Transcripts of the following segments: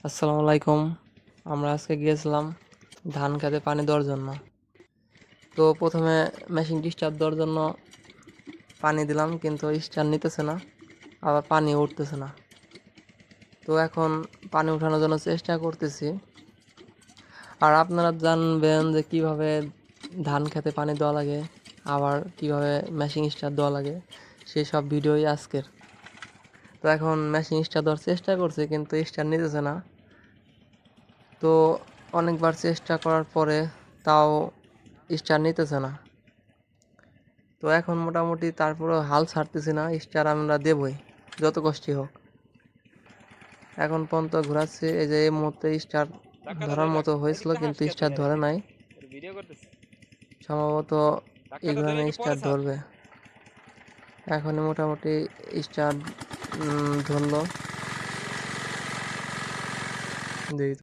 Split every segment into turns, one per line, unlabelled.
আসসালামু আলাইকুম। আমরা আজকে গিয়েছিলাম ধান খেতে পানি দেওয়ার জন্য। তো প্রথমে মেশিনটি স্টার্ট দেওয়ার জন্য পানি দিলাম, কিন্তু স্টার্ট নিতেছে না, আবার পানি উঠতেছে না। তো এখন পানি উঠানোর জন্য চেষ্টা করতেছি। আর আপনারা জানবেন যে কিভাবে ধান খেতে পানি দেওয়া লাগে, আবার কিভাবে মেশিন স্টার্ট দেওয়া লাগে, সেই সব ভিডিওই আজকের। তো এখন মেশিন স্টার্ট দেওয়ার চেষ্টা করছি, কিন্তু স্টার্ট নিতেছে না। তো অনেকবার চেষ্টা করার পরে তাও স্টার নিতেছে না। তো এখন মোটামুটি তারপরেও হাল ছাড়তেছি না, স্টার আমরা দেবই যত কষ্টই হোক। এখন পর্যন্ত ঘোরাচ্ছি, এই যে এই মুহূর্তে স্টার ধরার মতো হয়েছিল, কিন্তু স্টার ধরে নাই। সম্ভবত এগুলো স্টার ধরবে। এখনই মোটামুটি স্টার ধরলো। দেখি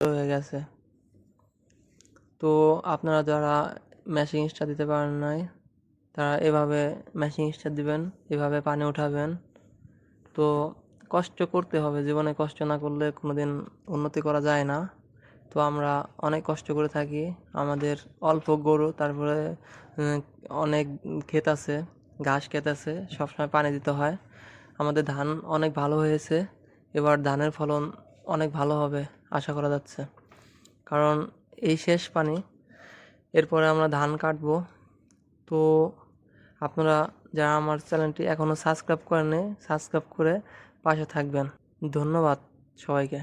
হয়ে গেছে। তো আপনারা যারা মেশিন স্টার দিতে পারেন নাই, তারা এভাবে মেশিন স্টার দিবেন, এভাবে পানি উঠাবেন। তো কষ্ট করতে হবে, জীবনে কষ্ট না করলে কোনোদিন উন্নতি করা যায় না। তো আমরা অনেক কষ্ট করে থাকি। আমাদের অল্প গরু, তারপরে অনেক ক্ষেত আছে, ঘাস ক্ষেত আছে, সবসময় পানি দিতে হয়। আমাদের ধান অনেক ভালো হয়েছে, এবার ধানের ফলন অনেক ভালো হবে আশা করা যাচ্ছে। কারণ এই শেষ পানি, এরপরে আমরা ধান কাটবো। তো আপনারা যারা আমার চ্যানেলটি এখনও সাবস্ক্রাইব করেননি, সাবস্ক্রাইব করে পাশে থাকবেন। ধন্যবাদ সবাইকে।